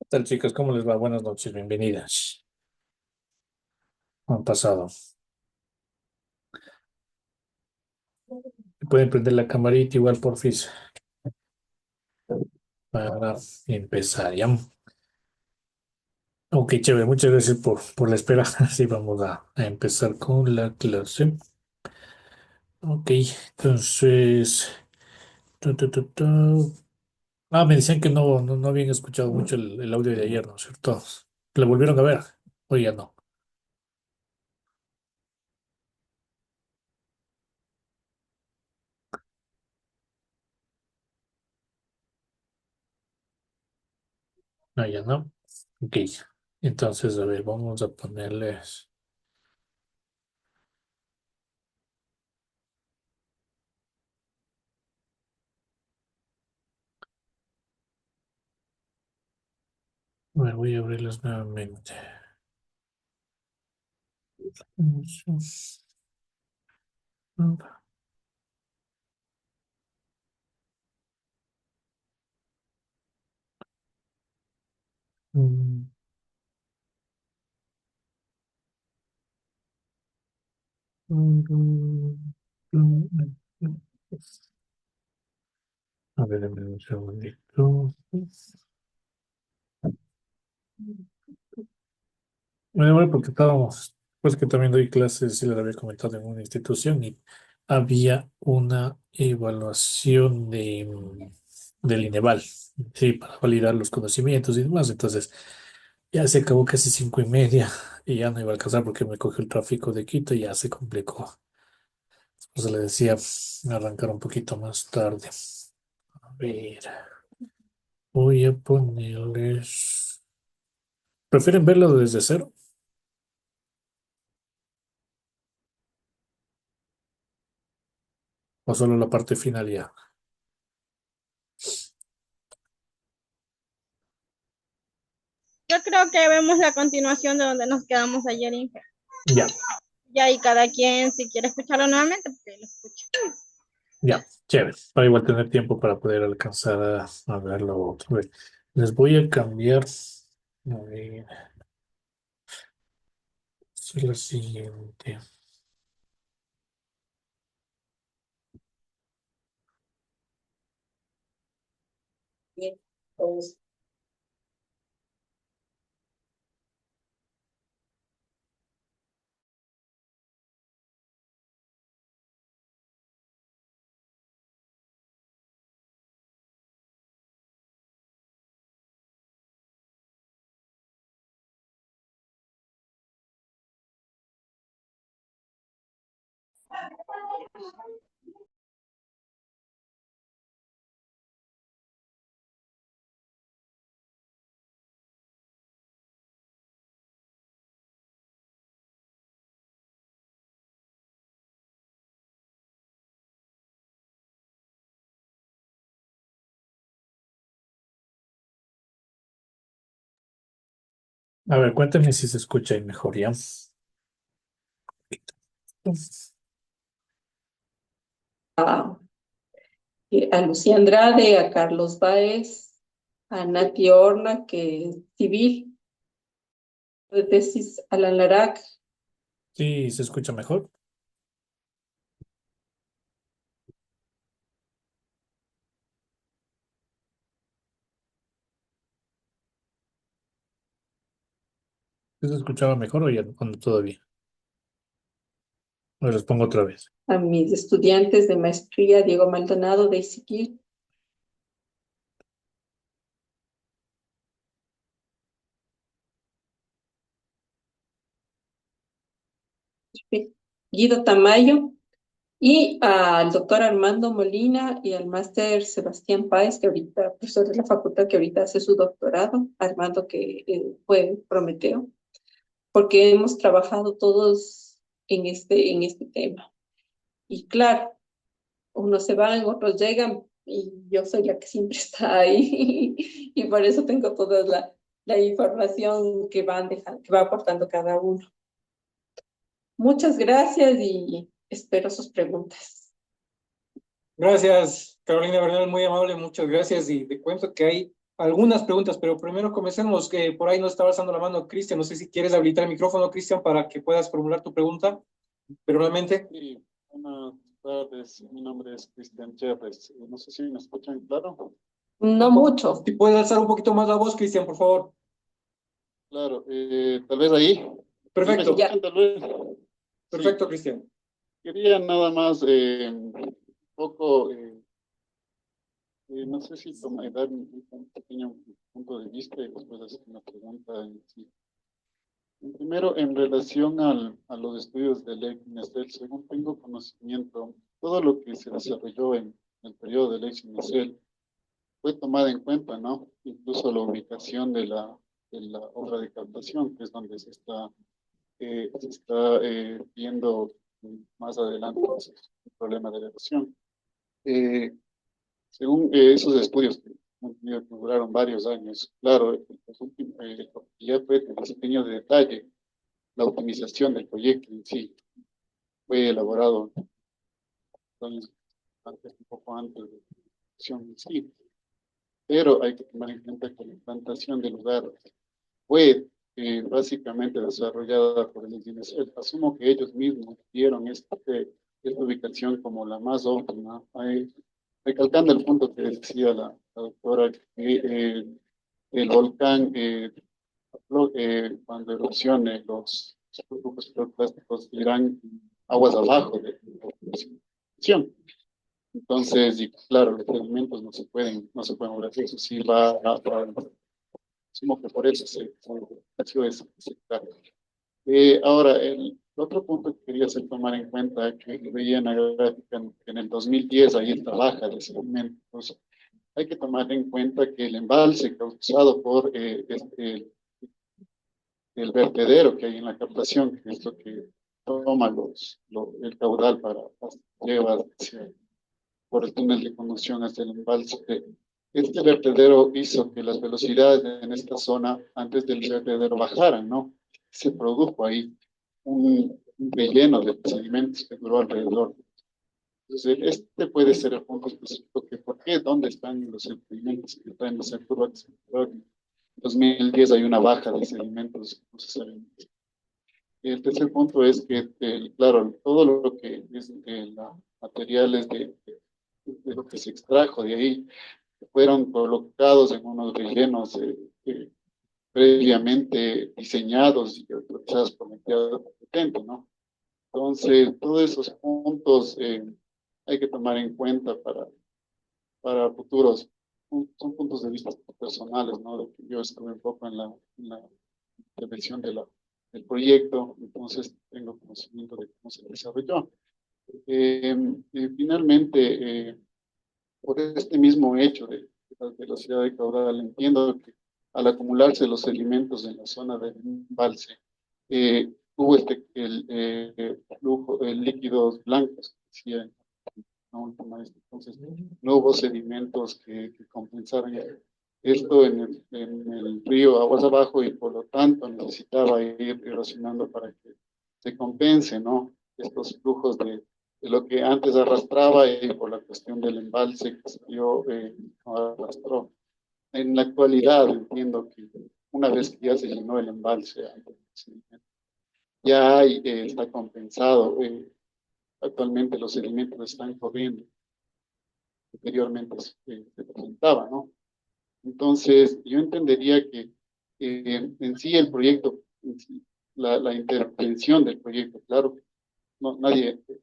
¿Qué tal, chicas? ¿Cómo les va? Buenas noches, bienvenidas. ¿Cómo han pasado? Pueden prender la camarita igual, porfis, para empezar, ¿ya? Ok, chévere, muchas gracias por la espera. Así vamos a empezar con la clase. Ok, entonces... me decían que no habían escuchado mucho el audio de ayer, ¿no es cierto? ¿Lo volvieron a ver? O ya no. No, ya no. Ok, entonces, a ver, vamos a ponerles... A ver, voy a abrirlas nuevamente. A ver, dame un segundito. Bueno, porque estábamos, pues que también doy clases, y les había comentado en una institución y había una evaluación del INEVAL, sí, para validar los conocimientos y demás. Entonces, ya se acabó casi 5:30 y ya no iba a alcanzar porque me cogió el tráfico de Quito y ya se complicó. Pues le decía arrancar un poquito más tarde. A ver, voy a ponerles. ¿Prefieren verlo desde cero o solo la parte final ya? Yo creo que vemos la continuación de donde nos quedamos ayer, Inge. Ya, Ya, y cada quien, si quiere escucharlo nuevamente, porque lo escucha. ya, chévere. Para igual tener tiempo para poder alcanzar a verlo otra vez. Les voy a cambiar. A ver, esta es la siguiente. A ver, cuéntame si se escucha ahí mejor ya. a, a Lucía Andrade, a Carlos Báez, a Nati Horna, que es civil, de tesis Alan Larac. Sí, se escucha mejor. ¿Sí se escuchaba mejor o ya no todavía? Me los pongo otra vez. A mis estudiantes de maestría, Diego Maldonado, de Isiquil, Guido Tamayo, y al doctor Armando Molina y al máster Sebastián Páez, que ahorita, profesor de la facultad, que ahorita hace su doctorado, Armando, que fue Prometeo, porque hemos trabajado todos en este tema. Y claro, unos se van, otros llegan, y yo soy la que siempre está ahí, y por eso tengo toda la información que van dejando, que va aportando cada uno. Muchas gracias y espero sus preguntas. Gracias, Carolina Bernal, muy amable, muchas gracias. Y te cuento que hay algunas preguntas, pero primero comencemos, que por ahí nos está alzando la mano Cristian. No sé si quieres habilitar el micrófono, Cristian, para que puedas formular tu pregunta verbalmente. Sí, buenas tardes. Mi nombre es Cristian Chávez. No sé si me escuchan claro. No mucho. Si puedes alzar un poquito más la voz, Cristian, por favor. Claro, tal vez ahí. Perfecto. ¿Me escuchan, tal vez? Perfecto, Sí, Cristian. quería nada más un poco, no sé si dar un pequeño punto de vista y después hacer una pregunta en sí. Primero, en relación a los estudios de ley Nestel, según tengo conocimiento, todo lo que se desarrolló en el periodo de ley Nestel fue tomada en cuenta, ¿no? Incluso la ubicación de la obra de captación, que es donde se está viendo más adelante pues, el problema de la erosión. Eh, Según esos estudios que han tenido que duraron varios años, claro, ya fue el desempeño de detalle, la optimización del proyecto en sí, fue elaborado entonces, un poco antes de la producción en sí, pero hay que tomar en cuenta que la implantación del lugar fue básicamente desarrollada por el INESEL. Asumo que ellos mismos dieron esta ubicación como la más óptima, recalcando el punto que decía la doctora, que el volcán, cuando erupcione, los flujos plásticos irán aguas abajo de la erupción. Entonces, y claro, los sedimentos no se pueden mover, eso sí asumo que por eso se nació ese cargo. Ahora, el otro punto que quería hacer tomar en cuenta, que veía en la gráfica, en el 2010 hay esta baja de sedimentos. Hay que tomar en cuenta que el embalse causado por el vertedero que hay en la captación, que es lo que toma el caudal para llevar por el túnel de conducción hasta el embalse. Este vertedero hizo que las velocidades en esta zona antes del vertedero bajaran, ¿no? Se produjo ahí un relleno de sedimentos que duró alrededor. Entonces, este puede ser el punto específico que por qué, dónde están los sedimentos que traen esa curva. En 2010 hay una baja de sedimentos, no se sabe. El tercer punto es que, claro, todo lo que es materiales de lo que se extrajo de ahí fueron colocados en unos rellenos previamente diseñados y autorizados por la entidad competente, ¿no? Entonces, todos esos puntos hay que tomar en cuenta para futuros. Son puntos de vista personales, ¿no? De que yo estuve un poco en la intervención del proyecto, entonces tengo conocimiento de cómo se desarrolló. Finalmente, por este mismo hecho de la velocidad de caudal, entiendo que al acumularse los sedimentos en la zona del embalse, hubo flujo de líquidos blancos, decía en la última vez. Entonces, no hubo sedimentos que compensaran esto en el río aguas abajo y por lo tanto necesitaba ir erosionando para que se compense, ¿no? Estos flujos de lo que antes arrastraba y por la cuestión del embalse que se dio, no arrastró. En la actualidad entiendo que una vez que ya se llenó el embalse, ya está compensado. Actualmente los sedimentos están corriendo. Anteriormente se presentaba, ¿no? Entonces, yo entendería que en sí el proyecto, en sí, la intervención del proyecto, claro, no, nadie que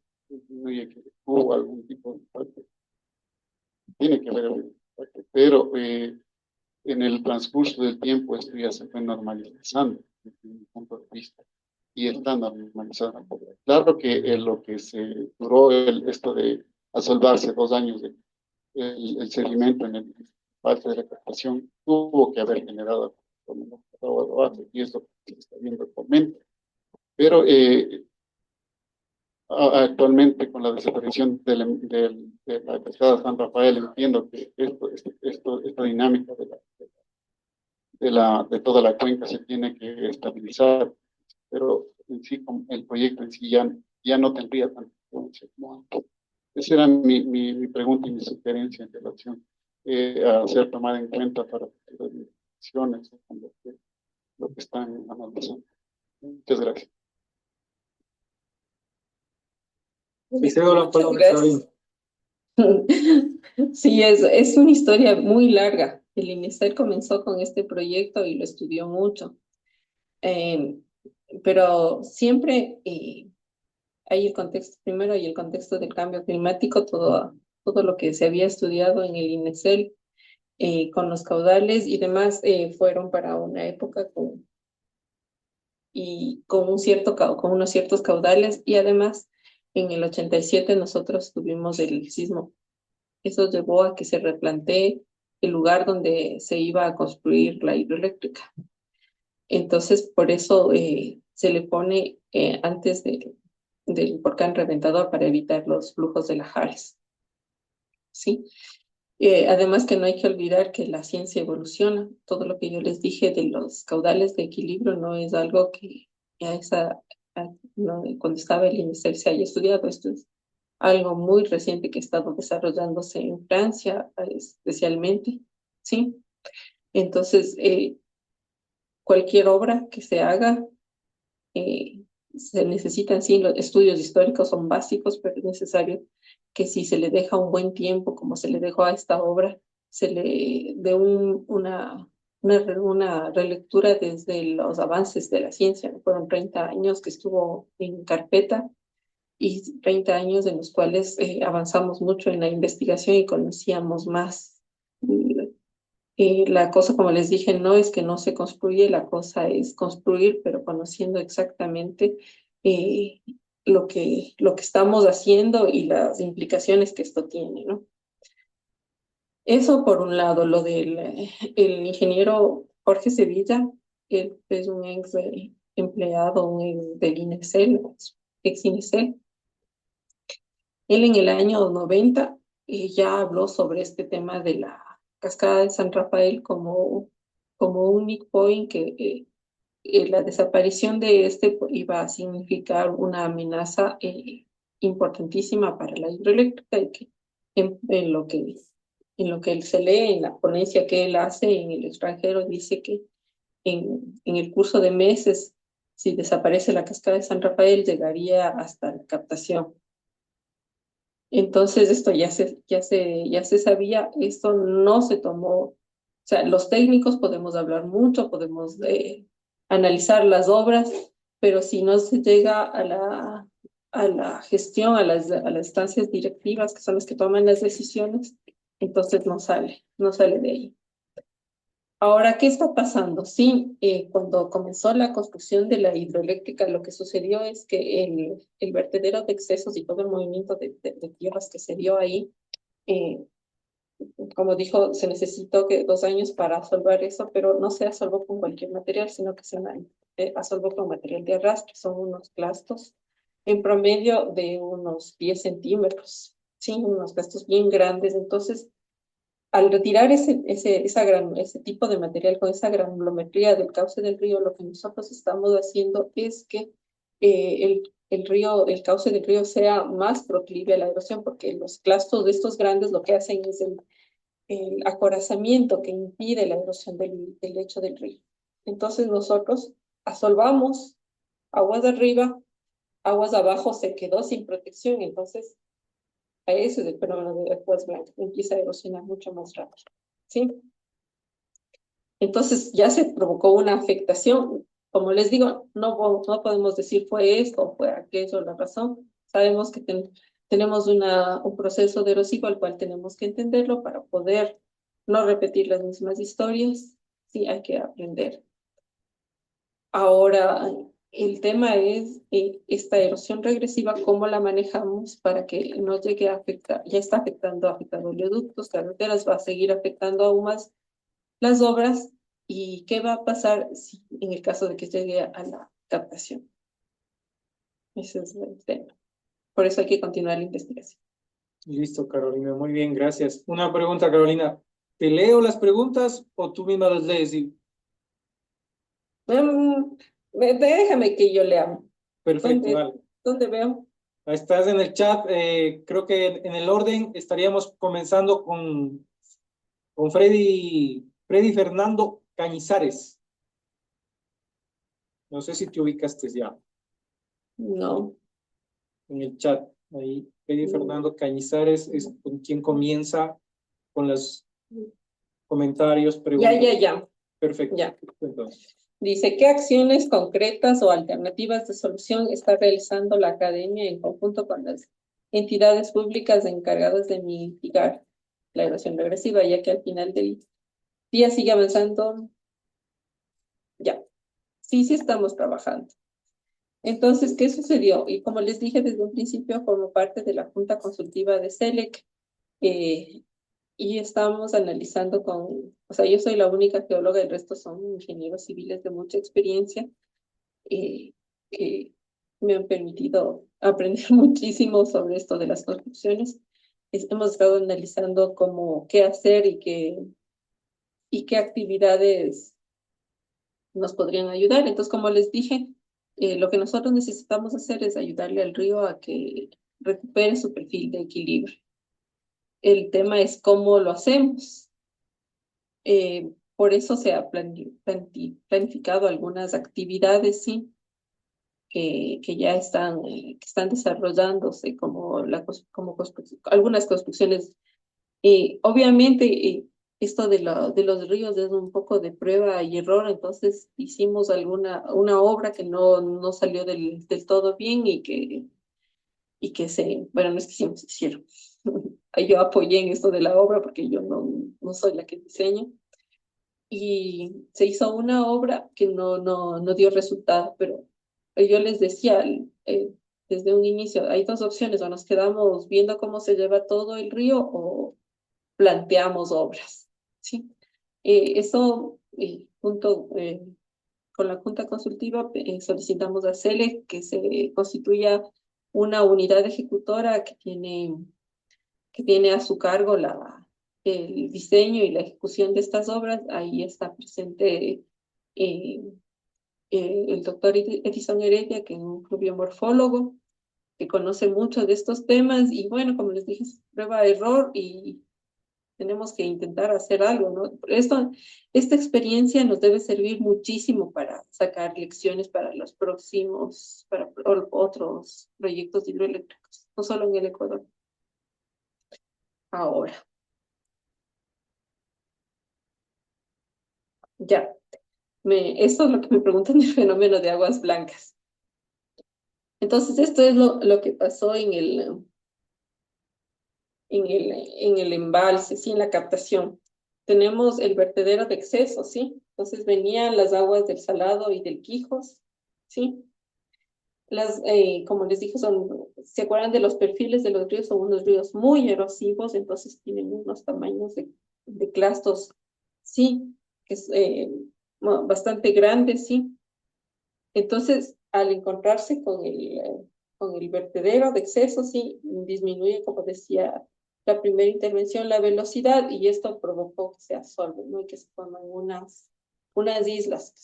tuvo algún tipo de impacto, tiene que haber algún impacto, pero en el transcurso del tiempo esto ya se fue normalizando desde mi punto de vista y está normalizado. Claro que lo que se duró esto de asolvarse 2 años el sedimento en el parte de la captación tuvo que haber generado y es lo que se está viendo actualmente. Pero actualmente con la desaparición de la cascada San Rafael entiendo que esta dinámica de toda la cuenca se tiene que estabilizar, pero en sí el proyecto en sí ya no tendría tanta influencia como antes. Esa era mi pregunta y mi sugerencia en relación a ser tomada en cuenta para conexiones con lo que están analizando. Muchas gracias. Y cedo la palabra, Carolina. Sí, es una historia muy larga. El INESER comenzó con este proyecto y lo estudió mucho. Eh, pero siempre hay el contexto, primero hay el contexto del cambio climático, todo lo que se había estudiado en el INESEL con los caudales y demás fueron para una época con con unos ciertos caudales y además en el 87 nosotros tuvimos el sismo. Eso llevó a que se replantee el lugar donde se iba a construir la hidroeléctrica. Entonces, por eso se le pone antes del volcán reventador para evitar los flujos de lajares. ¿Sí? Además que no hay que olvidar que la ciencia evoluciona. Todo lo que yo les dije de los caudales de equilibrio no es algo que cuando estaba el INESEL se haya estudiado. Esto es algo muy reciente que ha estado desarrollándose en Francia, especialmente, ¿sí? Entonces, cualquier obra que se haga, se necesitan, sí, los estudios históricos son básicos, pero es necesario que si se le deja un buen tiempo, como se le dejó a esta obra, se le dé una relectura desde los avances de la ciencia. Fueron 30 años que estuvo en carpeta y 30 años en los cuales avanzamos mucho en la investigación y conocíamos más. La cosa, como les dije, no es que no se construye, la cosa es construir, pero conociendo exactamente eh, lo que estamos haciendo y las implicaciones que esto tiene, ¿no? Eso por un lado, lo del el ingeniero Jorge Sevilla, él es un ex empleado del INESEL, ex INESEL. Él en el año 90 ya habló sobre este tema de la cascada de San Rafael como un midpoint que la desaparición de este iba a significar una amenaza importantísima para la hidroeléctrica y que en lo que él se lee, en la ponencia que él hace en el extranjero, dice que en el curso de meses, si desaparece la cascada de San Rafael, llegaría hasta la captación. Entonces esto ya se sabía, esto no se tomó, o sea, los técnicos podemos hablar mucho, podemos analizar las obras, pero si no se llega a la gestión, a las instancias directivas, que son las que toman las decisiones, entonces no sale de ahí. Ahora, ¿qué está pasando? Sí, cuando comenzó la construcción de la hidroeléctrica, lo que sucedió es que el vertedero de excesos y todo el movimiento de tierras que se dio ahí, como dijo, se necesitó 2 años para asolvar eso, pero no se asolvó con cualquier material, sino que se asolvó con material de arrastre, son unos clastos en promedio de unos 10 centímetros, sí, unos clastos bien grandes. Entonces, al retirar ese tipo de material con esa granulometría del cauce del río, lo que nosotros estamos haciendo es que el cauce del río sea más proclive a la erosión, porque los clastos de estos grandes lo que hacen es el acorazamiento que impide la erosión del lecho del río. Entonces nosotros asolvamos aguas de arriba, aguas de abajo se quedó sin protección, entonces a ese es el fenómeno de aguas blancas, empieza a erosionar mucho más rápido, ¿sí? Entonces ya se provocó una afectación. Como les digo, no podemos decir fue esto o fue aquello la razón. Sabemos que tenemos un proceso de erosivo al cual tenemos que entenderlo para poder no repetir las mismas historias. Sí, hay que aprender. Ahora, el tema es esta erosión regresiva, cómo la manejamos para que no llegue a afectar. Ya está afectando oleoductos, carreteras, va a seguir afectando aún más las obras. ¿Y qué va a pasar en el caso de que llegue a la captación? Ese es el tema. Por eso hay que continuar la investigación. Listo, Carolina, muy bien, gracias. Una pregunta, Carolina. ¿Te leo las preguntas o tú misma las lees? Déjame que yo lea. Perfecto, dale. ¿Dónde veo? Estás en el chat, creo que en el orden estaríamos comenzando con Freddy Fernando Cañizares. No sé si te ubicaste ya No. en el chat. Ahí, Eddie No. Fernando Cañizares es con quien comienza con los comentarios, preguntas. Ya. Perfecto. Ya. Entonces, Dice, ¿qué acciones concretas o alternativas de solución está realizando la academia en conjunto con las entidades públicas encargadas de mitigar la erosión regresiva, ya que al final del día sigue avanzando? Ya, sí estamos trabajando. Entonces, ¿qué sucedió? Y como les dije desde un principio, formo parte de la Junta Consultiva de SELEC, y estamos analizando o sea, yo soy la única geóloga, el resto son ingenieros civiles de mucha experiencia, que me han permitido aprender muchísimo sobre esto de las construcciones. Hemos estado analizando qué hacer y qué actividades nos podrían ayudar. Entonces, como les dije, lo que nosotros necesitamos hacer es ayudarle al río a que recupere su perfil de equilibrio. El tema es cómo lo hacemos. Por eso se ha planificado algunas actividades, sí, que ya que están desarrollándose, como algunas construcciones. Obviamente, esto de los ríos es un poco de prueba y error, entonces hicimos una obra que no salió del todo bien bueno, no es que hicieron. Yo apoyé en esto de la obra porque yo no soy la que diseña. Y se hizo una obra que no dio resultado, pero yo les decía desde un inicio, hay dos opciones: o nos quedamos viendo cómo se lleva todo el río o planteamos obras, ¿sí? Eso, junto con la Junta Consultiva, solicitamos a CELE que se constituya una unidad ejecutora que tiene a su cargo el diseño y la ejecución de estas obras. Ahí está presente el doctor Edison Heredia, que es un pluviomorfólogo, que conoce mucho de estos temas, y bueno, como les dije, es prueba-error y tenemos que intentar hacer algo, ¿no? Esta experiencia nos debe servir muchísimo para sacar lecciones para los próximos, para otros proyectos hidroeléctricos, no solo en el Ecuador. Ahora, ya, esto es lo que me preguntan del fenómeno de aguas blancas. Entonces, esto es lo que pasó en el embalse, ¿sí? En la captación. Tenemos el vertedero de exceso, ¿sí? Entonces venían las aguas del Salado y del Quijos, ¿sí? Como les dije, ¿se acuerdan de los perfiles de los ríos? Son unos ríos muy erosivos, entonces tienen unos tamaños de clastos, sí, que es bastante grandes, sí. Entonces, al encontrarse con el vertedero de exceso, sí, disminuye, como decía la primera intervención, la velocidad, y esto provocó que se asolven, ¿no? Y que se forman unas islas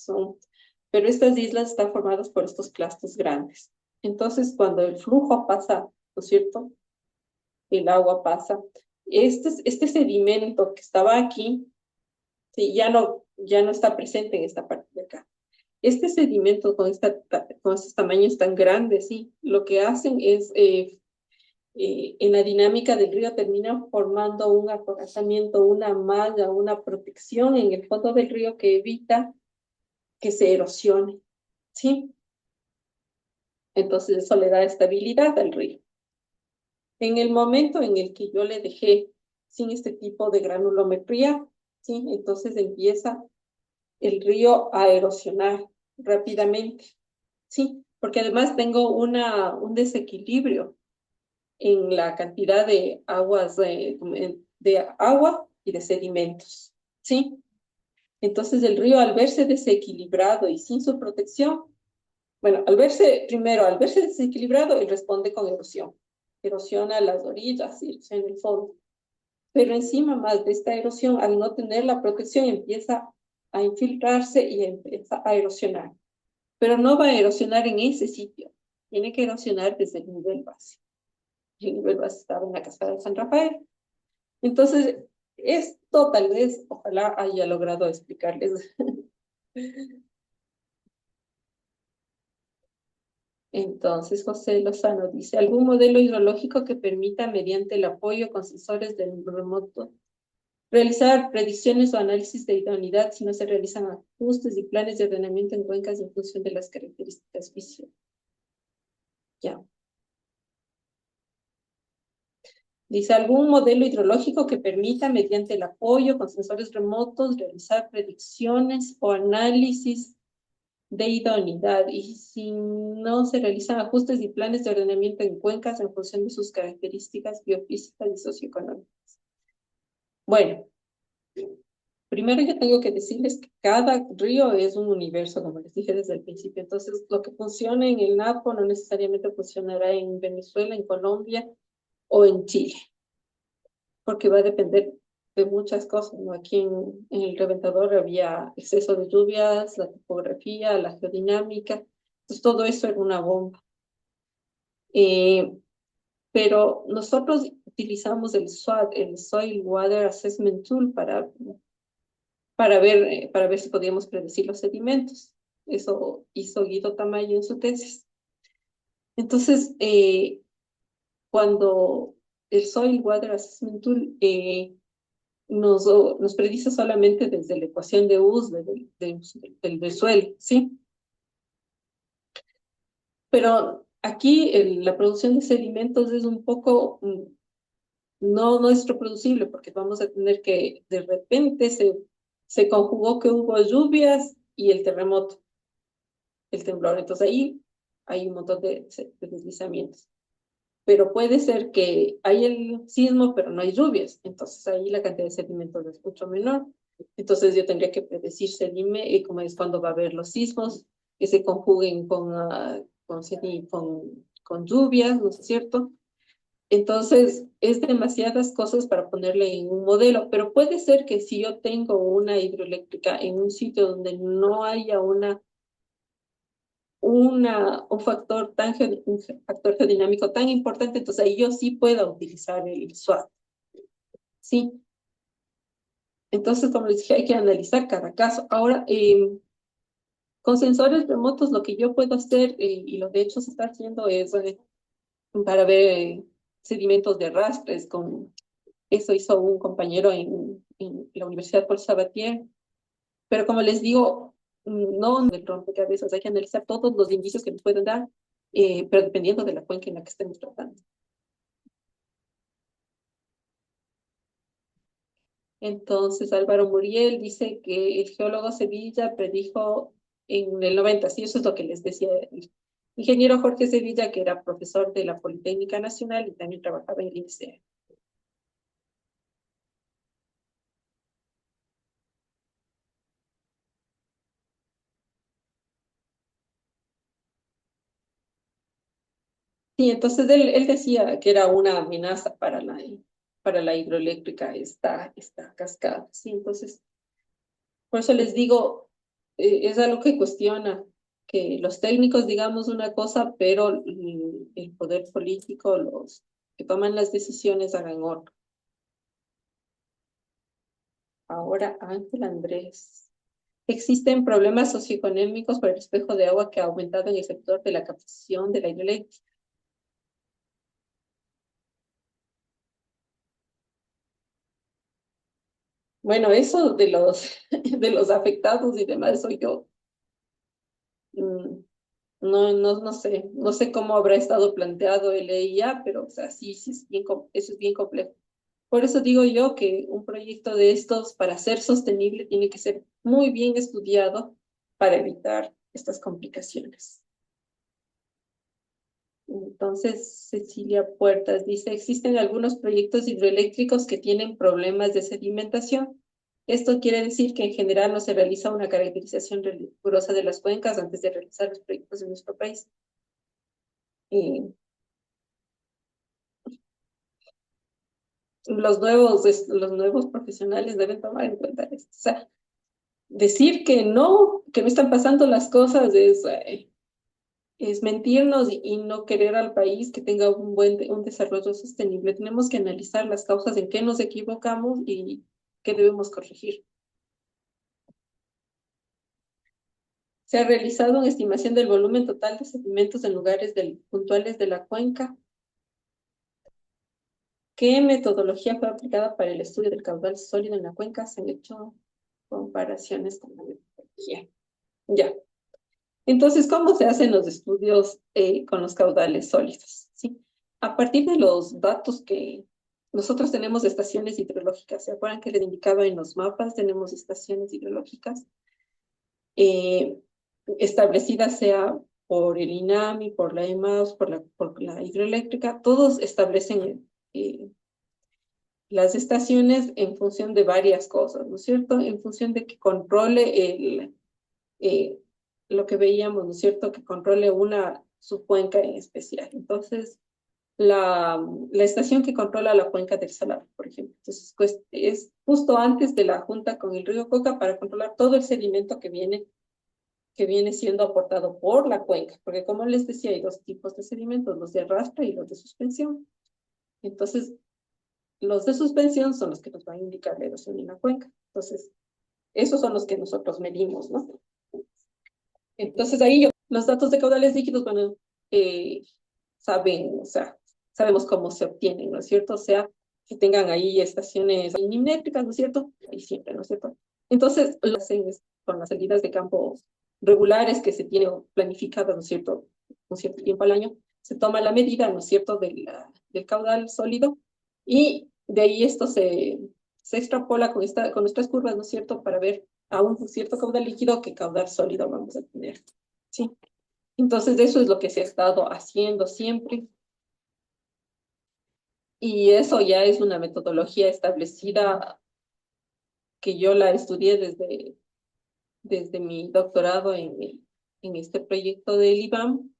pero estas islas están formadas por estos clastos grandes. Entonces, cuando el flujo pasa, ¿no es cierto? El agua pasa. Este sedimento que estaba aquí, sí, ya no está presente en esta parte de acá. Este sedimento con estos tamaños tan grandes, sí, lo que hacen es, en la dinámica del río, terminan formando un acorazamiento, una malla, una protección en el fondo del río que evita que se erosione, ¿sí? Entonces eso le da estabilidad al río. En el momento en el que yo le dejé sin este tipo de granulometría, ¿sí? Entonces empieza el río a erosionar rápidamente, ¿sí? Porque además tengo un desequilibrio en la cantidad de aguas, de agua y de sedimentos, ¿sí? Entonces el río, al verse desequilibrado y sin su protección, bueno, al verse desequilibrado, él responde con erosión. Erosiona las orillas y en el fondo. Pero encima más de esta erosión, al no tener la protección, empieza a infiltrarse y empieza a erosionar. Pero no va a erosionar en ese sitio, tiene que erosionar desde el nivel base. El nivel base estaba en la cascada de San Rafael. Entonces, Esto tal vez, ojalá haya logrado explicarles. Entonces, José Lozano dice, ¿algún modelo hidrológico que permita, mediante el apoyo con sensores del remoto, realizar predicciones o análisis de idoneidad si no se realizan ajustes y planes de ordenamiento en cuencas en función de las características físicas? Ya. Dice, ¿algún modelo hidrológico que permita, mediante el apoyo con sensores remotos, realizar predicciones o análisis de idoneidad? Y si no se realizan ajustes y planes de ordenamiento en cuencas en función de sus características biofísicas y socioeconómicas. Bueno, primero yo tengo que decirles que cada río es un universo, como les dije desde el principio. Entonces, lo que funciona en el Napo no necesariamente funcionará en Venezuela, en Colombia o en Chile, porque va a depender de muchas cosas, ¿no? Aquí en el Reventador había exceso de lluvias, la topografía, la geodinámica, entonces todo eso era una bomba. Pero nosotros utilizamos el SWAT, el Soil Water Assessment Tool, para ver si podíamos predecir los sedimentos. Eso hizo Guido Tamayo en su tesis. Entonces, cuando el Soil Water Assessment Tool nos predice solamente desde la ecuación de US del suelo, ¿sí? Pero aquí la producción de sedimentos es un poco no es reproducible, porque vamos a tener que de repente se conjugó que hubo lluvias y el terremoto, el temblor. Entonces ahí hay un montón de deslizamientos. Pero puede ser que hay el sismo, pero no hay lluvias. Entonces ahí la cantidad de sedimentos es mucho menor. Entonces yo tendría que predecir cómo es cuando va a haber los sismos, que se conjuguen con lluvias, ¿no es cierto? Entonces, es demasiadas cosas para ponerle en un modelo, pero puede ser que si yo tengo una hidroeléctrica en un sitio donde no haya un factor geodinámico tan importante, entonces ahí yo sí puedo utilizar el SWAT. Sí. Entonces, como les dije, hay que analizar cada caso. Ahora, con sensores remotos, lo que yo puedo hacer, y lo de hecho se está haciendo, es para ver sedimentos de arrastres. Eso hizo un compañero en la Universidad Paul Sabatier. Pero como les digo, no del rompecabezas, hay que analizar todos los indicios que nos pueden dar, pero dependiendo de la cuenca en la que estemos tratando. Entonces, Álvaro Muriel dice que el geólogo Sevilla predijo en el 90, sí, eso es lo que les decía el ingeniero Jorge Sevilla, que era profesor de la Politécnica Nacional y también trabajaba en el INSEE. Sí, entonces él decía que era una amenaza para la hidroeléctrica esta cascada. Sí, entonces, por eso les digo, es algo que cuestiona, que los técnicos digamos una cosa, pero el poder político, los que toman las decisiones hagan otra. Ahora, Ángel Andrés. Existen problemas socioeconómicos por el espejo de agua que ha aumentado en el sector de la captación de la hidroeléctrica. Bueno, eso de los afectados y demás soy yo. No sé cómo habrá estado planteado el EIA, pero o sea, sí, sí es eso es bien complejo. Por eso digo yo que un proyecto de estos, para ser sostenible, tiene que ser muy bien estudiado para evitar estas complicaciones. Entonces, Cecilia Puertas dice, existen algunos proyectos hidroeléctricos que tienen problemas de sedimentación. Esto quiere decir que en general no se realiza una caracterización rigurosa de las cuencas antes de realizar los proyectos en nuestro país. Los nuevos profesionales deben tomar en cuenta esto. O sea, decir que no están pasando las cosas es mentirnos y no querer al país que tenga un desarrollo sostenible. Tenemos que analizar las causas en qué nos equivocamos y ¿Qué debemos corregir? Se ha realizado una estimación del volumen total de sedimentos en lugares puntuales de la cuenca. ¿Qué metodología fue aplicada para el estudio del caudal sólido en la cuenca? Se han hecho comparaciones con la metodología. Ya. Entonces, ¿cómo se hacen los estudios con los caudales sólidos? ¿Sí? A partir de los datos que nosotros tenemos estaciones hidrológicas, ¿se acuerdan que les indicaba en los mapas? Tenemos estaciones hidrológicas establecidas sea por el INAMI, por la EMAUS, por la hidroeléctrica, todos establecen las estaciones en función de varias cosas, ¿no es cierto? En función de que controle lo que veíamos, ¿no es cierto? Que controle su cuenca en especial. Entonces, la estación que controla la cuenca del Salar, por ejemplo. Entonces, pues, es justo antes de la junta con el río Coca para controlar todo el sedimento que viene siendo aportado por la cuenca, porque como les decía, hay dos tipos de sedimentos, los de arrastre y los de suspensión. Entonces, los de suspensión son los que nos van a indicar la erosión en la cuenca. Entonces, esos son los que nosotros medimos, ¿no? Entonces, ahí los datos de caudales líquidos, bueno, o sea, sabemos cómo se obtienen, ¿no es cierto? O sea, que tengan ahí estaciones minimétricas, ¿no es cierto? Ahí siempre, ¿no es cierto? Entonces, lo hacen con las salidas de campo regulares que se tienen planificadas, ¿no es cierto? Un cierto tiempo al año, se toma la medida, ¿no es cierto?, del caudal sólido y de ahí esto se extrapola con nuestras curvas, ¿no es cierto?, para ver a un cierto caudal líquido qué caudal sólido vamos a tener, ¿sí? Entonces, eso es lo que se ha estado haciendo siempre. Y eso ya es una metodología establecida que yo la estudié desde mi doctorado en este proyecto del IBAM.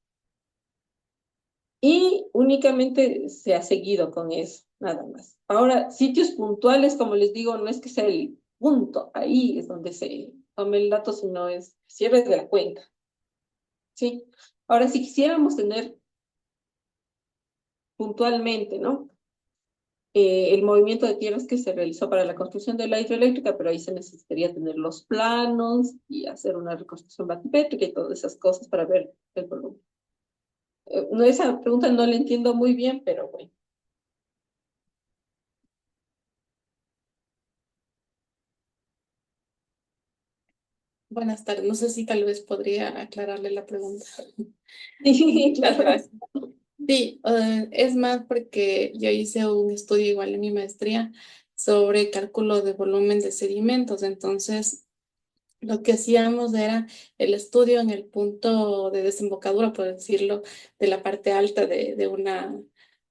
Y únicamente se ha seguido con eso, nada más. Ahora, sitios puntuales, como les digo, no es que sea el punto, ahí es donde se toma el dato, sino es cierre de la cuenca. ¿Sí? Ahora, si quisiéramos tener puntualmente, ¿no? El movimiento de tierras que se realizó para la construcción de la hidroeléctrica, pero ahí se necesitaría tener los planos y hacer una reconstrucción batimétrica y todas esas cosas para ver el volumen. No, esa pregunta no la entiendo muy bien, pero bueno. Buenas tardes. No sé si tal vez podría aclararle la pregunta. Sí, Muchas claro. gracias. Sí, es más porque yo hice un estudio igual en mi maestría sobre cálculo de volumen de sedimentos. Entonces, lo que hacíamos era el estudio en el punto de desembocadura, por decirlo, de la parte alta de una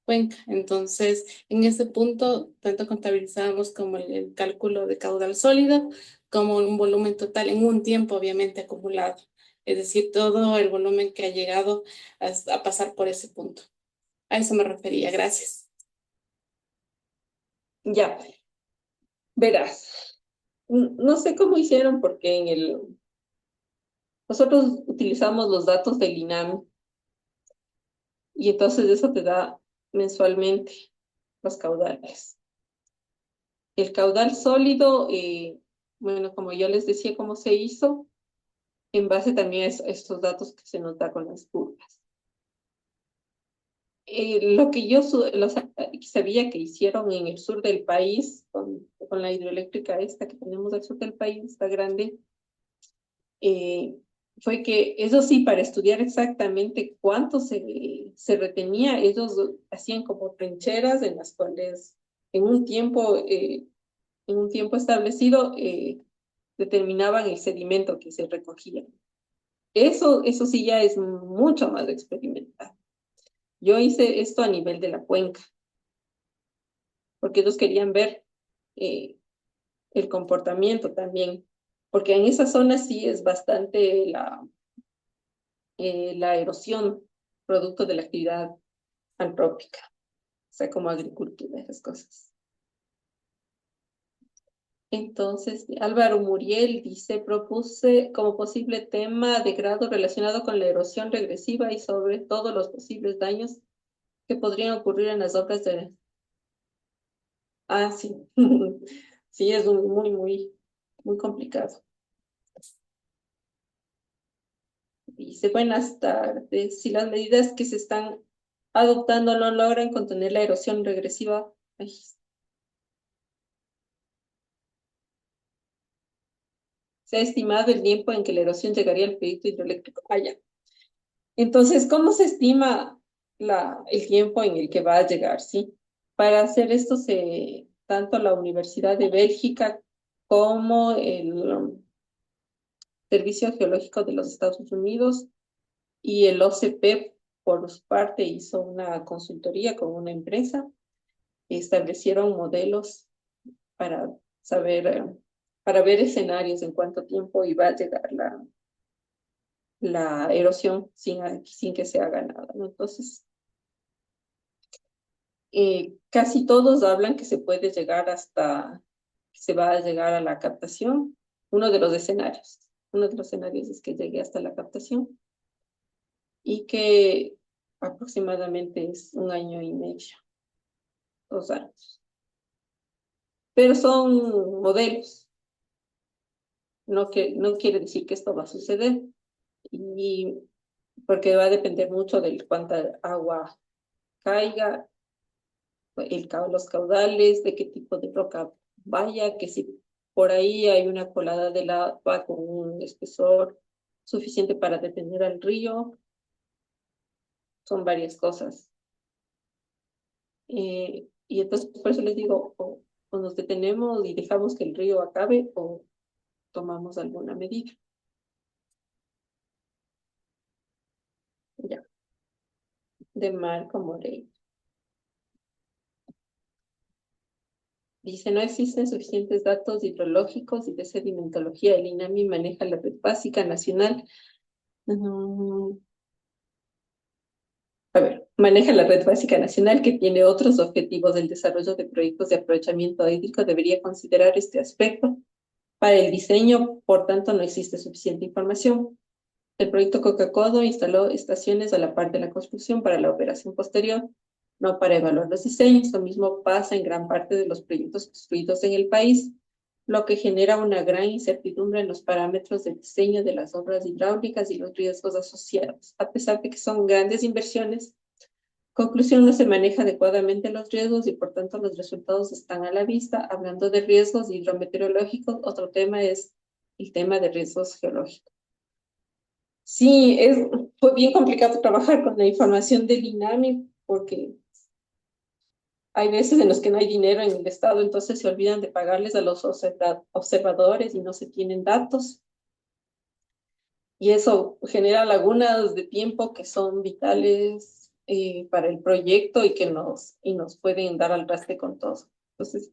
cuenca. Entonces, en ese punto, tanto contabilizábamos como el cálculo de caudal sólido, como un volumen total en un tiempo, obviamente, acumulado. Es decir, todo el volumen que ha llegado a pasar por ese punto. A eso me refería. Gracias. Ya, verás. No sé cómo hicieron porque nosotros utilizamos los datos del INAMI y entonces eso te da mensualmente los caudales. El caudal sólido, bueno, como yo les decía cómo se hizo, en base también a estos datos que se nos da con las curvas. Lo que yo sabía que hicieron en el sur del país, con la hidroeléctrica esta que tenemos al sur del país, esta grande, fue que eso sí, para estudiar exactamente cuánto se retenía, ellos hacían como trincheras en las cuales en un tiempo establecido determinaban el sedimento que se recogía. Eso sí ya es mucho más experimental. Yo hice esto a nivel de la cuenca, porque ellos querían ver el comportamiento también, porque en esa zona sí es bastante la erosión producto de la actividad antrópica, o sea, como agricultura, esas cosas. Entonces, Álvaro Muriel dice, propuse como posible tema de grado relacionado con la erosión regresiva y sobre todo los posibles daños que podrían ocurrir en las obras de... Ah, sí. Sí, es muy complicado. Dice, buenas tardes. Si las medidas que se están adoptando no logran contener la erosión regresiva, ay, se ha estimado el tiempo en que la erosión llegaría al proyecto hidroeléctrico. Ah, ya. Entonces, ¿cómo se estima el tiempo en el que va a llegar? ¿Sí? Para hacer esto, tanto la Universidad de Bélgica como el Servicio Geológico de los Estados Unidos y el OCP, por su parte, hizo una consultoría con una empresa, establecieron modelos para saber, para ver escenarios en cuánto tiempo iba a llegar la erosión sin que se haga nada, ¿no? Entonces, casi todos hablan que se puede llegar que se va a llegar a la captación. Uno de los escenarios es que llegue hasta la captación y que aproximadamente es 1 año y medio, 2 años. Pero son modelos, no quiere decir que esto va a suceder, y porque va a depender mucho de cuánta agua caiga, los caudales, de qué tipo de roca vaya, que si por ahí hay una colada de agua con un espesor suficiente para detener al río, son varias cosas. Y entonces por eso les digo, o nos detenemos y dejamos que el río acabe o tomamos alguna medida. Ya. De Marco Moreira. Dice, no existen suficientes datos hidrológicos y de sedimentología. El INAMI maneja la red básica nacional. Maneja la red básica nacional que tiene otros objetivos. El desarrollo de proyectos de aprovechamiento hídrico debería considerar este aspecto. Para el diseño, por tanto, no existe suficiente información. El proyecto Coca-Codo instaló estaciones a la par de la construcción para la operación posterior, no para evaluar los diseños. Lo mismo pasa en gran parte de los proyectos construidos en el país, lo que genera una gran incertidumbre en los parámetros de diseño de las obras hidráulicas y los riesgos asociados. A pesar de que son grandes inversiones, conclusión, no se maneja adecuadamente los riesgos y por tanto los resultados están a la vista. Hablando de riesgos hidrometeorológicos, otro tema es el tema de riesgos geológicos. Sí, fue bien complicado trabajar con la información del INAMI porque hay veces en los que no hay dinero en el Estado, entonces se olvidan de pagarles a los observadores y no se tienen datos. Y eso genera lagunas de tiempo que son vitales para el proyecto y que nos pueden dar al traste con todo. Entonces,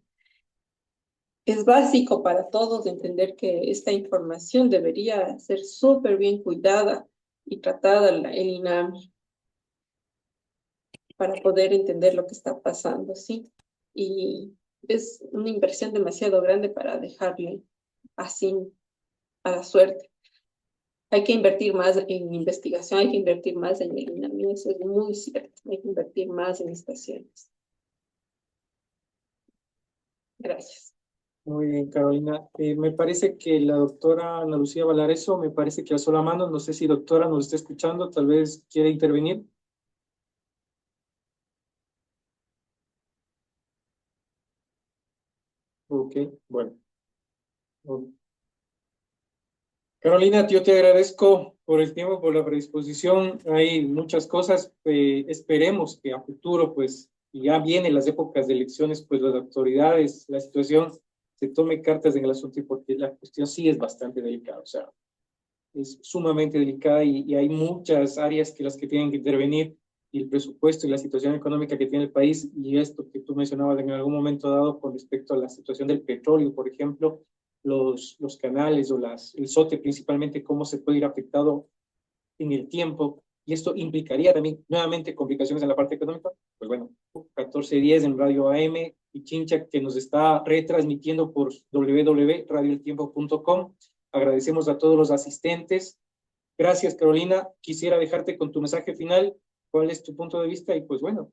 es básico para todos entender que esta información debería ser súper bien cuidada y tratada el INAMI para poder entender lo que está pasando, ¿sí? Y es una inversión demasiado grande para dejarle así a la suerte. Hay que invertir más en investigación, hay que invertir más en el INAMI, eso es muy cierto. Hay que invertir más en estaciones. Gracias. Muy bien, Carolina. Me parece que la doctora Ana Lucía Valareso, me parece que alzó la mano. No sé si doctora nos está escuchando, tal vez quiere intervenir. Ok, bueno. Carolina, yo te agradezco por el tiempo, por la predisposición. Hay muchas cosas. Esperemos que a futuro, pues, y ya vienen las épocas de elecciones, pues las autoridades, la situación se tome cartas en el asunto, porque la cuestión sí es bastante delicada. O sea, es sumamente delicada y hay muchas áreas que las que tienen que intervenir, y el presupuesto y la situación económica que tiene el país, y esto que tú mencionabas en algún momento dado con respecto a la situación del petróleo, por ejemplo, los canales o el SOTE principalmente, cómo se puede ir afectado en el tiempo, y esto implicaría también nuevamente complicaciones en la parte económica. Pues bueno, 14:10 en Radio AM y Chincha, que nos está retransmitiendo por www.radioeltiempo.com. Agradecemos a todos los asistentes. Gracias, Carolina. Quisiera dejarte con tu mensaje final. ¿Cuál es tu punto de vista? Y pues bueno,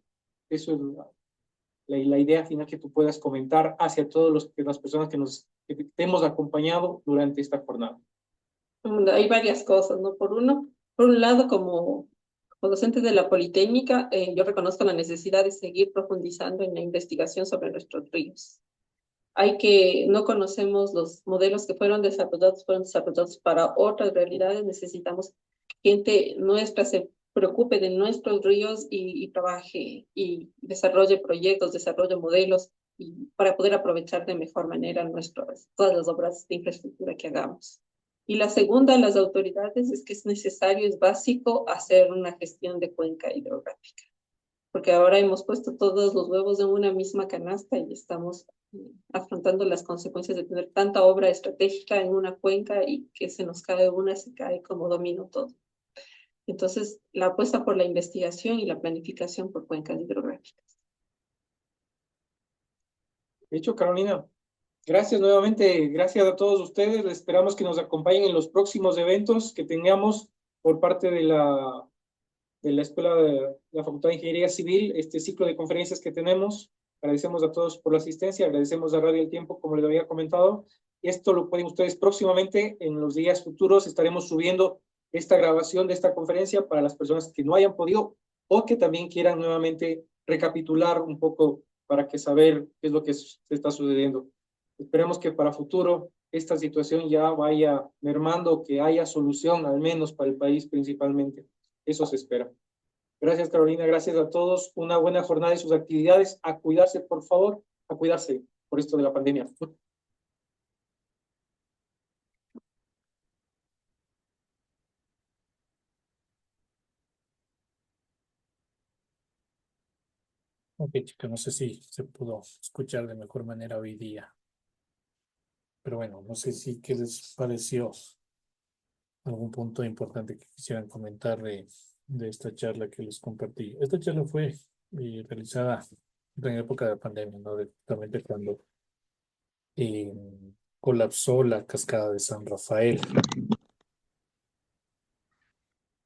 eso es la idea final que tú puedas comentar hacia todos las personas que te hemos acompañado durante esta jornada. Hay varias cosas, ¿no? Por un lado, como docente de la Politécnica, yo reconozco la necesidad de seguir profundizando en la investigación sobre nuestros ríos. No conocemos los modelos que fueron desarrollados para otras realidades. Necesitamos que gente nuestra se preocupe de nuestros ríos y trabaje y desarrolle proyectos, desarrolle modelos para poder aprovechar de mejor manera todas las obras de infraestructura que hagamos. Y la segunda, las autoridades, es que es necesario, es básico hacer una gestión de cuenca hidrográfica, porque ahora hemos puesto todos los huevos en una misma canasta y estamos afrontando las consecuencias de tener tanta obra estratégica en una cuenca y que se nos cae una, se cae como dominó todo. Entonces, la apuesta por la investigación y la planificación por cuencas hidrográficas. De hecho, Carolina, gracias nuevamente, gracias a todos ustedes. Esperamos que nos acompañen en los próximos eventos que tengamos por parte de la Escuela de la Facultad de Ingeniería Civil, este ciclo de conferencias que tenemos. Agradecemos a todos por la asistencia, agradecemos a Radio El Tiempo, como les había comentado. Esto lo pueden ustedes próximamente, en los días futuros, estaremos subiendo esta grabación de esta conferencia para las personas que no hayan podido o que también quieran nuevamente recapitular un poco para que saber qué es lo que se está sucediendo. Esperemos que para futuro esta situación ya vaya mermando, que haya solución, al menos para el país principalmente. Eso se espera. Gracias, Carolina. Gracias a todos. Una buena jornada de sus actividades. A cuidarse, por favor. A cuidarse por esto de la pandemia. Ok, chicos, no sé si se pudo escuchar de mejor manera hoy día. Pero bueno, no sé si qué les pareció algún punto importante que quisieran comentar de esta charla que les compartí. Esta charla fue realizada en época de pandemia, ¿no? Justamente cuando eh, colapsó la cascada de San Rafael.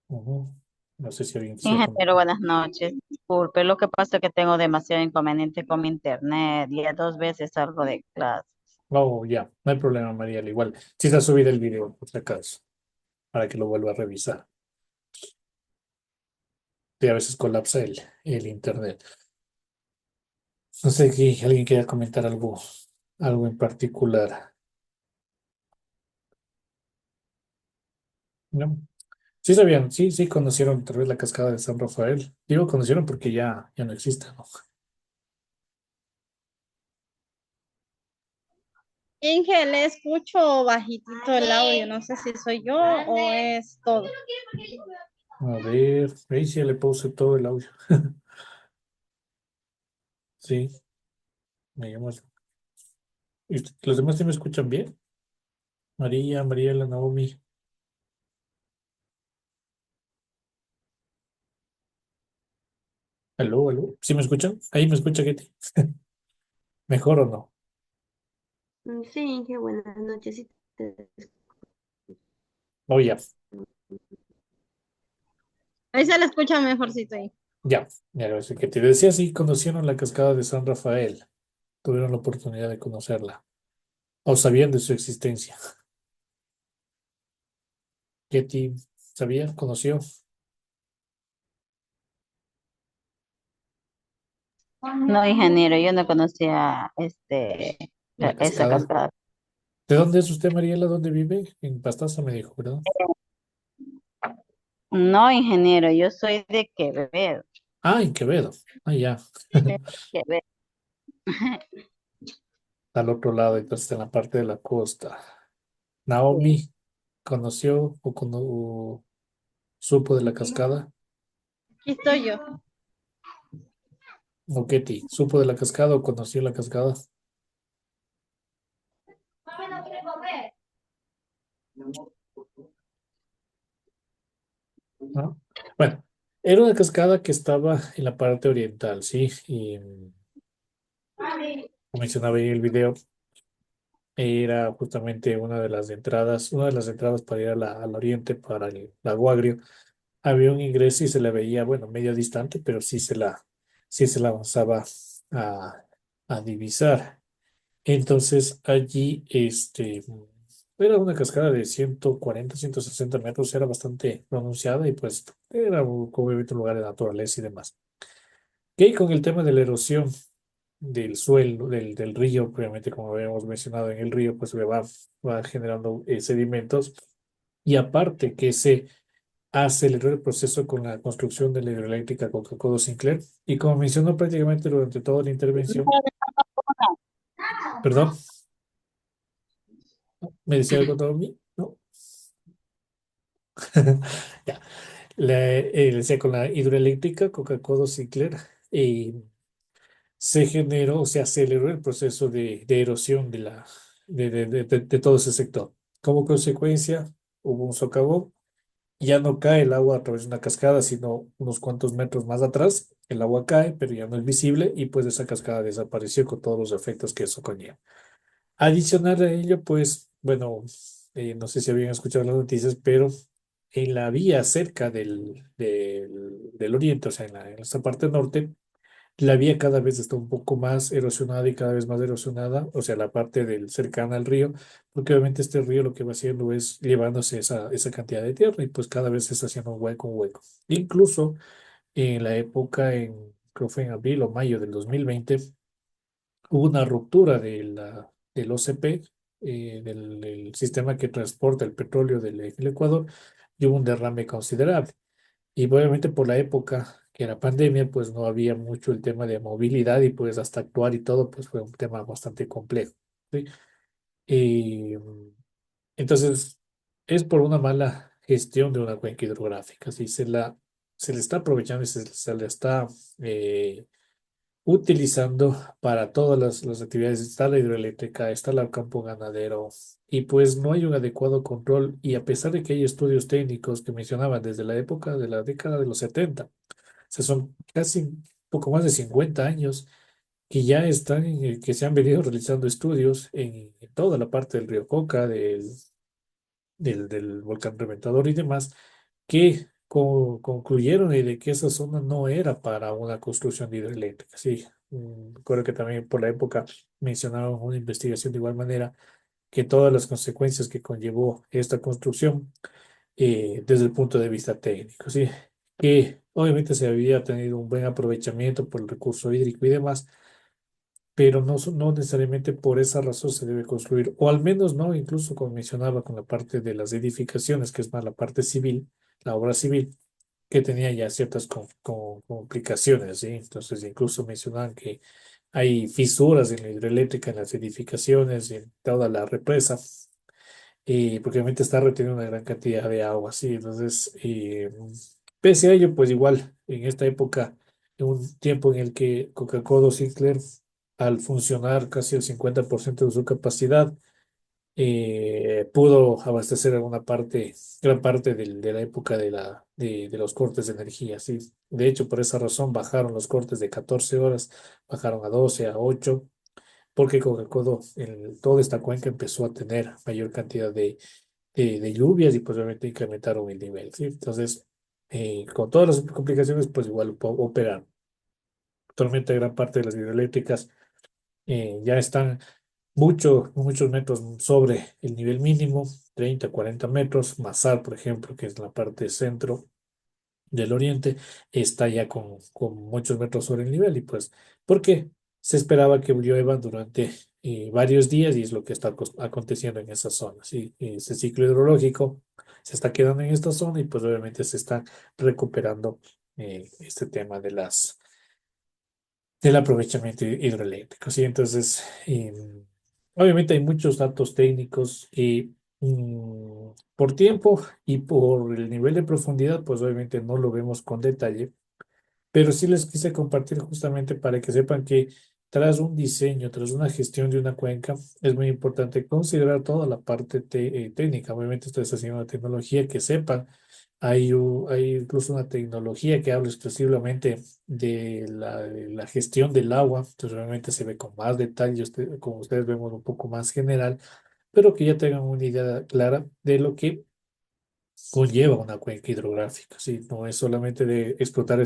Ujú. No sé si alguien quisiera Ingeniero, comentar. buenas noches. Disculpe, lo que pasa es que tengo demasiado inconveniente con mi internet. Ya 2 veces salgo de clase. Oh, ya, no hay problema, María. Igual, si está subido el video, por si acaso, para que lo vuelva a revisar. Y a veces colapsa el internet. No sé si alguien quiera comentar algo en particular. ¿No? Sí sabían, sí conocieron tal vez la cascada de San Rafael. Digo conocieron porque ya no existe, ¿no? Inge, le escucho bajitito el audio, no sé si soy yo o es todo. A ver, ahí sí le puse todo el audio. Sí, me llamo. ¿Y los demás sí me escuchan bien? María, Mariela, Naomi. Aló, aló. ¿Sí me escuchan? Ahí me escucha Getty. ¿Mejor o no? Sí, qué buenas noches. Sí, Oh, ya, Ahí se le escucha mejorcito ahí. ya, lo que te decía, sí conocieron la cascada de San Rafael. Tuvieron la oportunidad de conocerla. O sabían de su existencia. Getty, ¿sabía? ¿Conoció No, ingeniero, yo no conocía la esa cascada? cascada. ¿De dónde es usted, Mariela? ¿Dónde vive? En Pastaza me dijo, ¿verdad? No, ingeniero, yo soy de Quevedo. Ah, en Quevedo. Ah, ya. Quevedo. Al otro lado, entonces en la parte de la costa. Naomi conoció o supo de la cascada. Aquí estoy yo. ¿O Ketty? ¿Supo de la cascada o conoció la cascada? ¿No? Bueno, era una cascada que estaba en la parte oriental, ¿sí? Y como mencionaba ahí en el video, era justamente una de las entradas para ir al oriente, para el lago Agrio. Había un ingreso y se la veía, bueno, medio distante, pero sí se la avanzaba a, a divisar. Entonces allí era una cascada de 140, 160 metros, era bastante pronunciada y pues era obviamente un lugar de naturaleza y demás. Que con el tema de la erosión del suelo, del río, obviamente como habíamos mencionado en el río, pues va generando sedimentos y aparte que se aceleró el proceso con la construcción de la hidroeléctrica Coca-Cola Sinclair y como mencionó prácticamente durante toda la intervención, perdón, ¿me decía algo todo mí? ¿No? Ya. Decía con la hidroeléctrica Coca-Cola Sinclair se generó, se aceleró el proceso de erosión de todo ese sector. Como consecuencia, hubo un socavón, ya no cae el agua a través de una cascada, sino unos cuantos metros más atrás, el agua cae, pero ya no es visible y pues esa cascada desapareció con todos los efectos que eso conlleva. Adicional a ello, pues, bueno, no sé si habían escuchado las noticias, pero en la vía cerca del oriente, o sea, en esta parte norte, la vía cada vez está un poco más erosionada y cada vez más erosionada, o sea, la parte del cercana al río, porque obviamente este río lo que va haciendo es llevándose esa cantidad de tierra y pues cada vez se está haciendo un hueco. Incluso en la época, creo fue en abril o mayo del 2020 hubo una ruptura del OCP, del sistema que transporta el petróleo del Ecuador, y hubo un derrame considerable. Y obviamente por la época que era pandemia, pues no había mucho el tema de movilidad y pues hasta actuar y todo, pues fue un tema bastante complejo. ¿Sí? Y, entonces, es por una mala gestión de una cuenca hidrográfica. ¿Sí? Se le está aprovechando y se le está utilizando para todas las actividades. Está la hidroeléctrica, está el campo ganadero y pues no hay un adecuado control y a pesar de que hay estudios técnicos que mencionaban desde la época de la década de los 70, o sea, son casi un poco más de 50 años que ya están, que se han venido realizando estudios en toda la parte del río Coca, del volcán Reventador y demás, que concluyeron de que esa zona no era para una construcción de hidroeléctrica. Sí, recuerdo que también por la época mencionaron una investigación de igual manera que todas las consecuencias que conllevó esta construcción desde el punto de vista técnico, sí, que obviamente se había tenido un buen aprovechamiento por el recurso hídrico y demás, pero no necesariamente por esa razón se debe construir, o al menos no, incluso como mencionaba con la parte de las edificaciones, que es más la parte civil, la obra civil, que tenía ya ciertas complicaciones, ¿sí? Entonces incluso mencionaban que hay fisuras en la hidroeléctrica, en las edificaciones, en toda la represa, y porque obviamente está reteniendo una gran cantidad de agua, ¿sí? Entonces, pese a ello, pues igual, en esta época, en un tiempo en el que Coca-Cola Sinclair, al funcionar casi el 50% de su capacidad, pudo abastecer alguna parte, gran parte de la época de los cortes de energía, ¿sí? De hecho, por esa razón bajaron los cortes de 14 horas, bajaron a 12, a 8 porque Coca-Cola, toda esta cuenca empezó a tener mayor cantidad de lluvias y pues obviamente incrementaron el nivel, ¿sí? Entonces, con todas las complicaciones, pues igual operan. Actualmente gran parte de las hidroeléctricas ya están muchos metros sobre el nivel mínimo, 30 40 metros. Masar, por ejemplo, que es la parte centro del oriente, está ya con muchos metros sobre el nivel. Y pues, ¿por qué? Se esperaba que llueva durante varios días y es lo que está aconteciendo en esa zona. ¿Sí? Ese ciclo hidrológico se está quedando en esta zona y pues obviamente se está recuperando este tema del aprovechamiento hidroeléctrico. ¿Sí? Entonces, obviamente hay muchos datos técnicos y por tiempo y por el nivel de profundidad, pues obviamente no lo vemos con detalle, pero sí les quise compartir justamente para que sepan que tras un diseño, tras una gestión de una cuenca, es muy importante considerar toda la parte técnica. Obviamente, esto está haciendo una tecnología que sepan. Hay incluso una tecnología que habla exclusivamente de la gestión del agua. Entonces, realmente se ve con más detalle, como ustedes vemos un poco más general, pero que ya tengan una idea clara de lo que conlleva una cuenca hidrográfica, ¿sí? No es solamente de explotar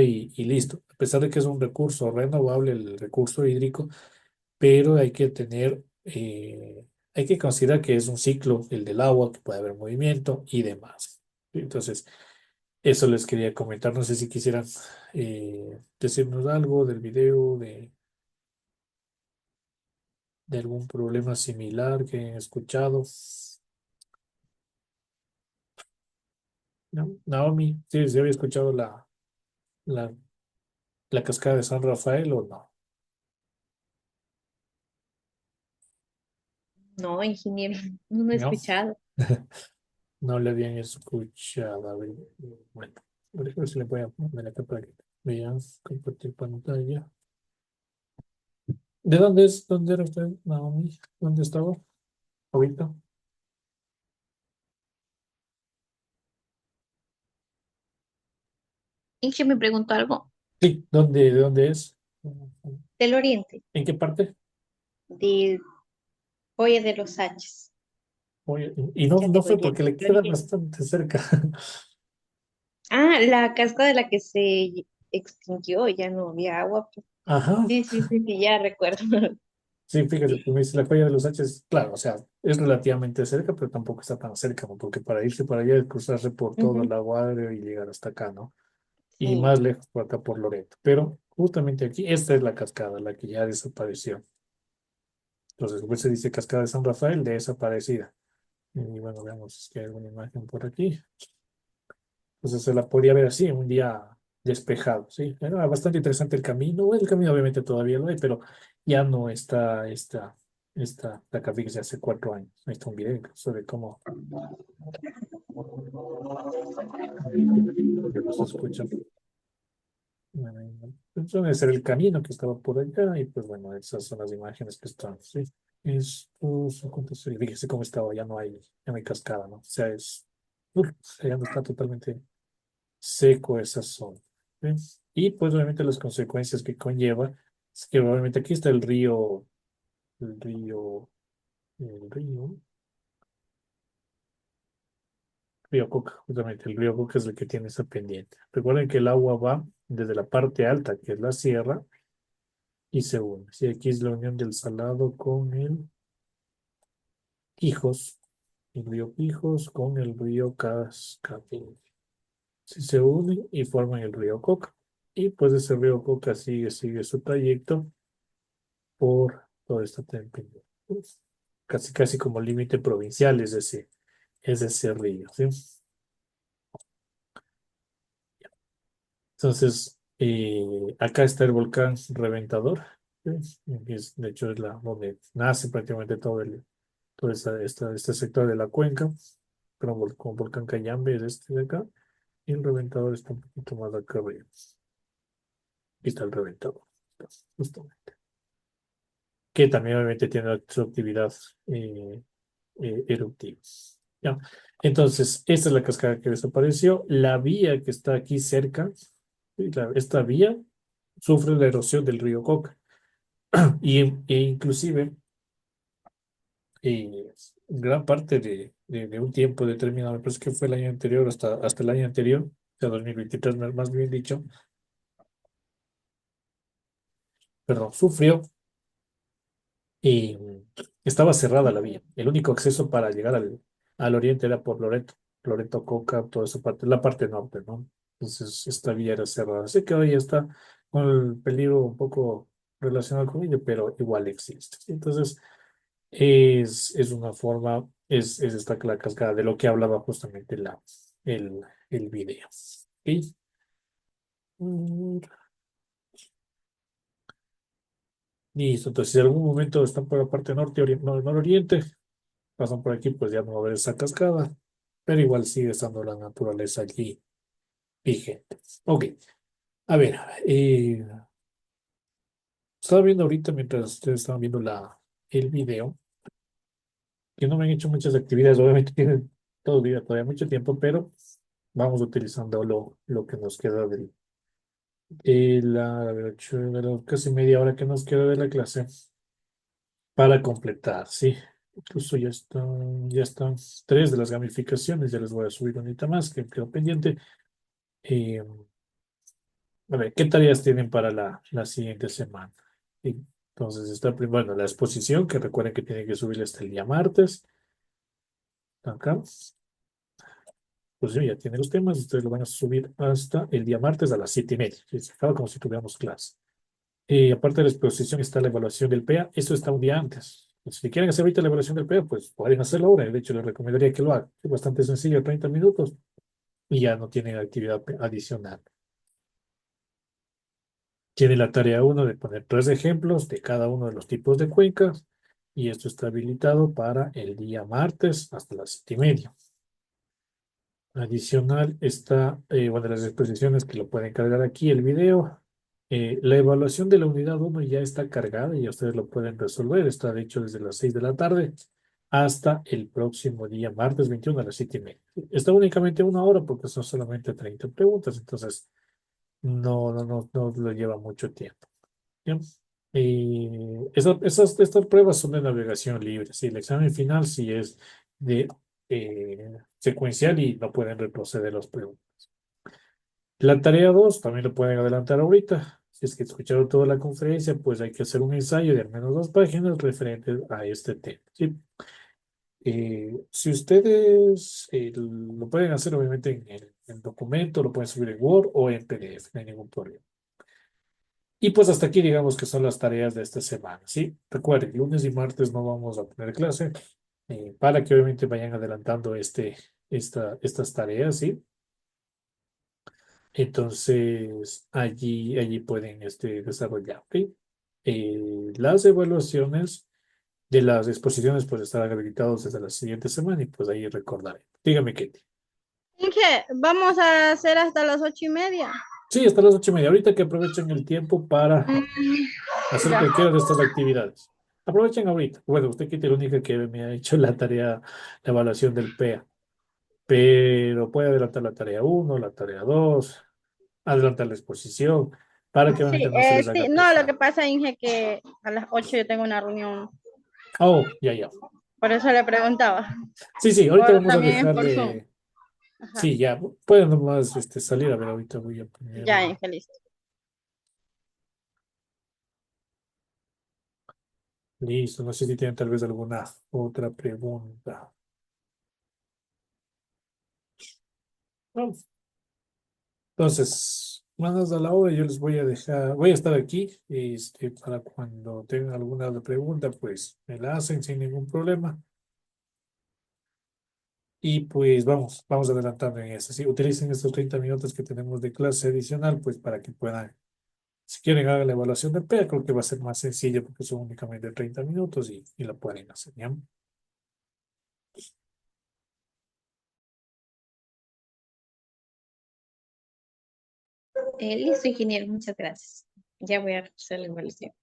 y listo. A pesar de que es un recurso renovable, el recurso hídrico, pero hay que considerar que es un ciclo, el del agua, que puede haber movimiento y demás. Entonces, eso les quería comentar. No sé si quisieran decirnos algo del video, de algún problema similar que hayan escuchado. ¿No? Naomi, ¿sí, se había escuchado la, la cascada de San Rafael o no? No, ingeniero, no he No, escuchado. no le habían escuchado. A ver, bueno, a ver si le voy a poner acá para que vean, compartir pantalla. ¿De dónde es? ¿Dónde era usted, Naomi? ¿Dónde estaba ahorita? Inge me preguntó algo Sí, ¿de dónde es? del oriente, ¿En qué parte? de Joya de los Sánchez. Oye, y no, Ya no digo fue oriente, porque le del queda oriente. bastante cerca. Ah, la cascada de la que se extinguió, ya no había agua, pues. Ajá. Sí, sí, sí, sí, ya recuerdo. Sí, fíjese, como dice la Joya de los Sánchez, claro, o sea, es relativamente cerca, pero tampoco está tan cerca, ¿no? Porque para irse para allá es cruzarse por todo el Ujú, Aguadre y llegar hasta acá, ¿no? Y sí. más lejos por acá por Loreto. Pero justamente aquí, esta es la cascada, la que ya desapareció. Entonces, pues se dice cascada de San Rafael, desaparecida. Y bueno, veamos si es que hay alguna imagen por aquí. Entonces se la podría ver así, un día despejado, ¿sí? Era bastante interesante el camino. Bueno, el camino obviamente todavía lo hay, pero ya no está la que fíjese hace 4 años. Ahí está un video incluso de cómo que no se escucha. Eso debe ser el camino que estaba por allá y pues bueno, esas son las imágenes que están, ¿sí? Esto, fíjese cómo estaba, ya no hay cascada, ¿no? O sea, ya no está totalmente seco esa zona. ¿Sí? Y pues obviamente las consecuencias que conlleva es que obviamente aquí está el río, el río Coca, justamente el río Coca es el que tiene esa pendiente. Recuerden que el agua va desde la parte alta, que es la sierra, y se une. Sí, aquí es la unión del Salado con el Quijos, el río Quijos con el río Cascabel. Sí, se unen y forman el río Coca. Y pues ese río Coca sigue su trayecto por toda esta pendiente. Casi, casi como límite provincial es ese río, ¿sí? Entonces, acá está el volcán Reventador, ¿sí? De hecho, es donde nace prácticamente todo este sector de la cuenca, pero con volcán Cayambe es este de acá, y el Reventador está un poquito más acá arriba. Aquí está el Reventador, justamente, que también obviamente tiene su actividad eh, eruptiva. ¿Ya? Entonces, esta es la cascada que desapareció. La vía que está aquí cerca, ¿sí? Esta vía sufre la erosión del río Coca. E inclusive, eh, gran parte de un tiempo determinado, me parece que fue el año anterior, hasta el año anterior, o sea, 2023 más bien dicho, perdón, sufrió y estaba cerrada la vía. El único acceso para llegar al oriente era por Loreto, Coca, toda esa parte, la parte norte, ¿no? Entonces, esta vía era cerrada. Así que hoy está con el peligro un poco relacionado con ello, pero igual existe. ¿Sí? Entonces, es una forma, es esta la cascada de lo que hablaba justamente el video. ¿Ok? Mm, Listo. Entonces, si en algún momento están por la parte norte, no, nororiente, pasan por aquí, pues ya no va a haber esa cascada, pero igual sigue estando la naturaleza allí vigente. Ok, a ver, estaba viendo ahorita mientras ustedes estaban viendo el video, que no me han hecho muchas actividades, obviamente tienen todavía mucho tiempo, pero vamos utilizando lo que nos queda a ver, casi media hora que nos queda de la clase para completar, ¿sí? Incluso ya están tres de las gamificaciones, ya les voy a subir unita más que quedó pendiente. Eh, a ver, ¿qué tareas tienen para la siguiente semana? Y entonces está primero la exposición, que recuerden que tienen que subirla hasta el día martes. Acá, pues ya tiene los temas, ustedes lo van a subir hasta el día martes a las 7:30. Se acaba como si tuviéramos clase. Aparte de la exposición está la evaluación del PEA. Eso está un día antes. Si quieren hacer ahorita la evaluación del PEA, pues pueden hacerlo ahora. De hecho, les recomendaría que lo hagan. Es bastante sencillo, 30 minutos y ya no tienen actividad adicional. Tiene la tarea uno de poner 3 ejemplos de cada uno de los tipos de cuencas y esto está habilitado para el día martes hasta las 7:30. Adicional está, bueno, las exposiciones que lo pueden cargar aquí, el video. La evaluación de la unidad uno ya está cargada y ustedes lo pueden resolver. Está de hecho desde las 6 de la tarde hasta el próximo día, martes 21 a las 7:30. Está únicamente 1 hora porque son solamente 30 preguntas, entonces no lo lleva mucho tiempo. ¿Ya? Estas pruebas son de navegación libre. Sí, el examen final sí es de secuencial y no pueden retroceder las preguntas. La tarea 2 también lo pueden adelantar ahorita. Si es que escucharon toda la conferencia, pues hay que hacer un ensayo de al menos 2 páginas referentes a este tema. ¿Sí? Si ustedes lo pueden hacer obviamente en documento, lo pueden subir en Word o en PDF, no hay ningún problema. Y pues hasta aquí digamos que son las tareas de esta semana, ¿sí? Recuerden, lunes y martes no vamos a tener clase para que obviamente vayan adelantando estas tareas, ¿sí? Entonces, allí pueden desarrollar, ¿ok? Las evaluaciones de las exposiciones pues estarán habilitados desde la siguiente semana y pues ahí recordaré. Dígame, Ketty. Inge, vamos a hacer hasta las 8:30. Sí, hasta las 8:30. Ahorita que aprovechen el tiempo para hacer Ya. cualquiera de estas actividades. Aprovechen ahorita. Bueno, usted Ketty, la única que me ha hecho la tarea, la evaluación del PEA. Pero puede adelantar la tarea uno, la tarea 2, adelantar la exposición, para que Sí, obviamente no se les sí, haga no, lo que pesado. pasa, Inge, que a las 8 yo tengo una reunión. Oh, ya, ya. Por eso le preguntaba. Sí, sí, ahorita Por, vamos a también es dejar por Zoom. de. Ajá. Sí, ya, pueden nomás salir. A ver, ahorita voy a Ya, ponerlo. Inge, listo. Listo, no sé si tienen tal vez alguna otra pregunta. No. Entonces, manos a la obra, yo les voy a dejar, voy a estar aquí, para cuando tengan alguna otra pregunta, pues me la hacen sin ningún problema. Y pues vamos adelantando en eso. Sí, utilicen estos 30 minutos que tenemos de clase adicional, pues para que puedan, si quieren hacer la evaluación del PEA, creo que va a ser más sencillo porque son únicamente 30 minutos y la pueden hacer, ¿ya? Listo, ingeniero, muchas gracias. Ya voy a hacer la evaluación.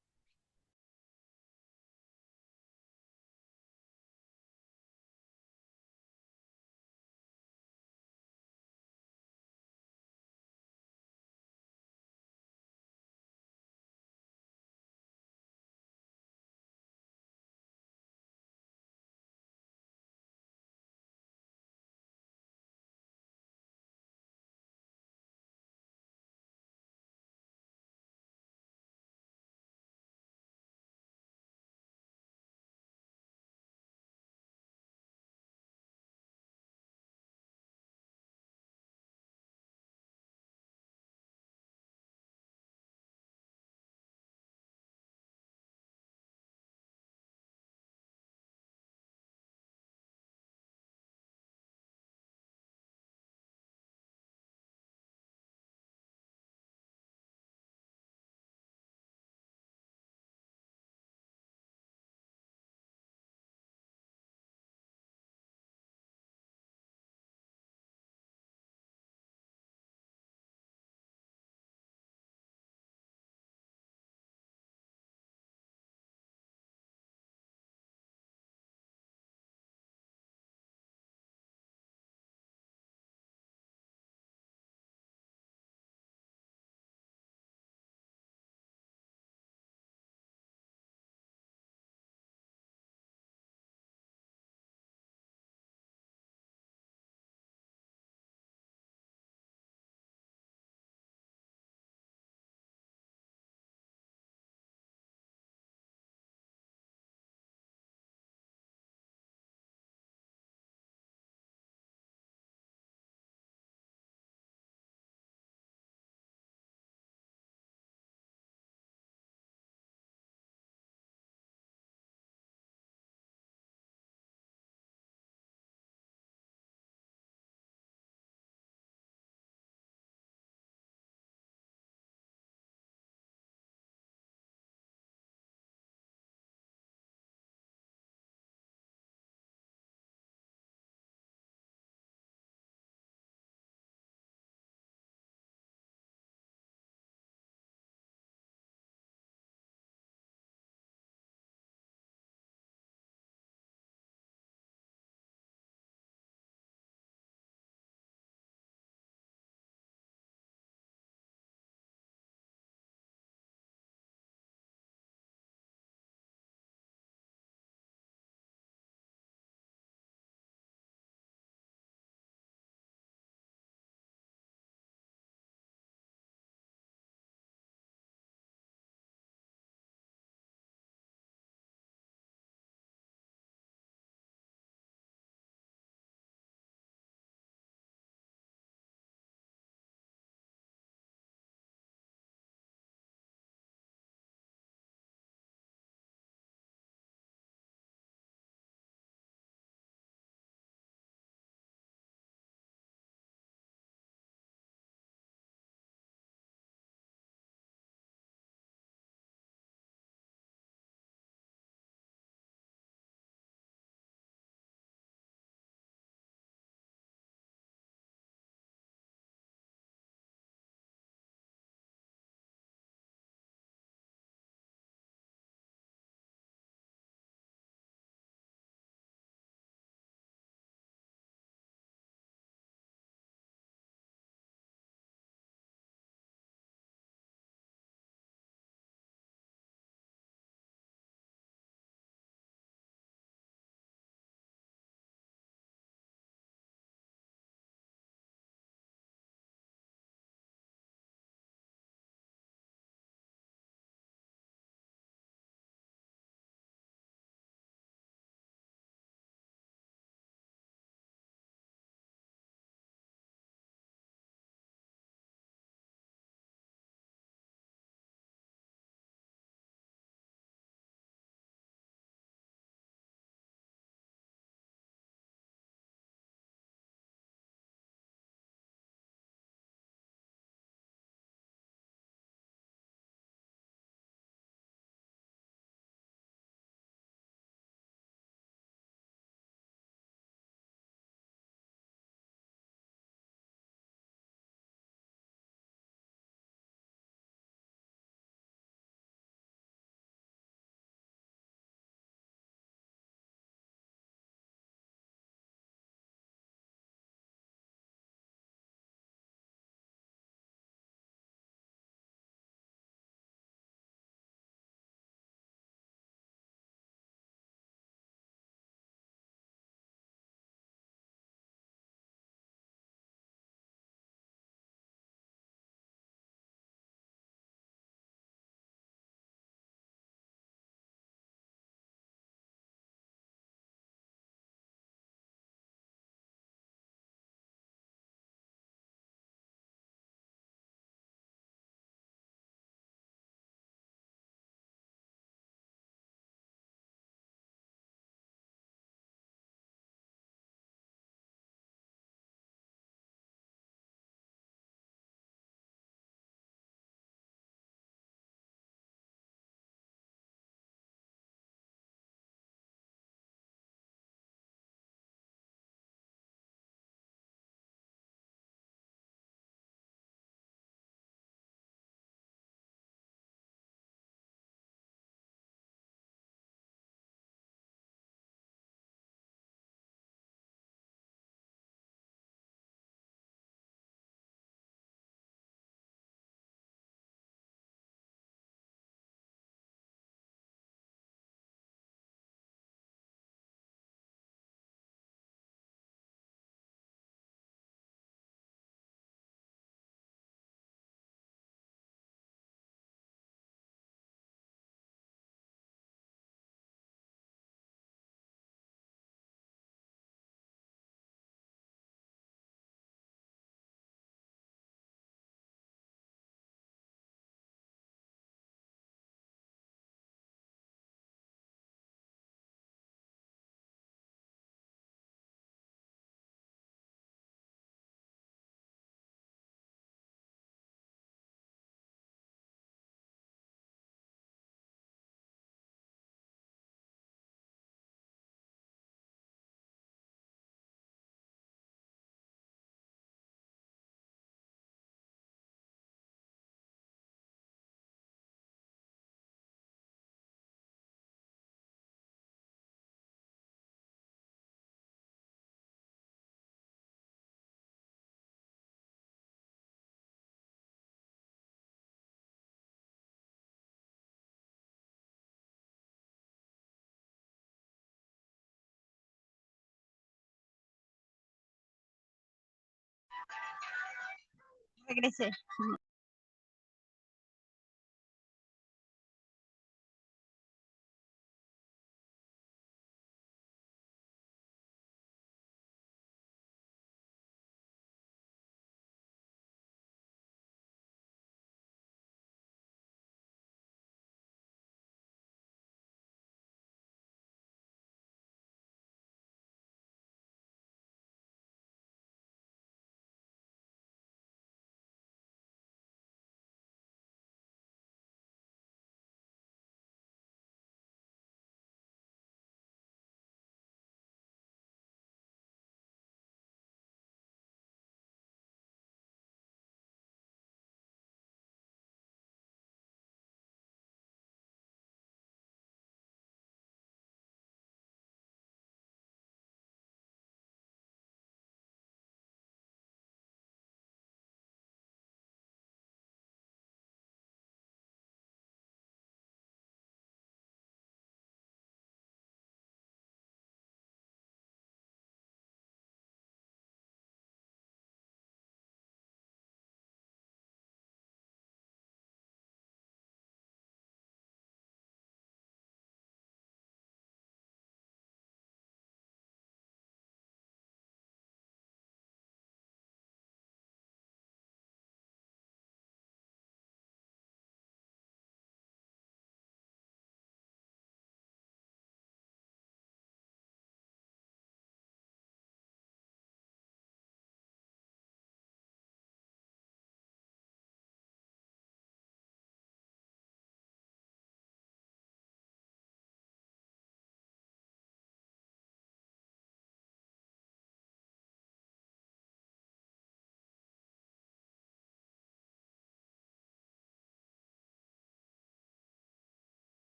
regresé.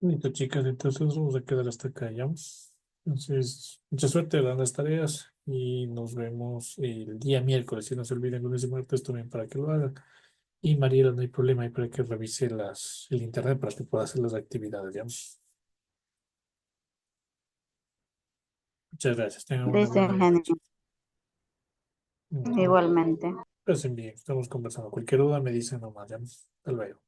Listo, chicas, entonces vamos a quedar hasta acá ya. Entonces, mucha suerte en las tareas y nos vemos el día miércoles. Si no se olviden, lunes y martes también para que lo hagan. Y Mariela, no hay problema ahí para que revise el internet para que pueda hacer las actividades, ya. Muchas gracias. Tengan una Listo, buena ingeniero. noche. Igualmente. Pasen bien, estamos conversando. Cualquier duda me dicen nomás, ya. Hasta luego.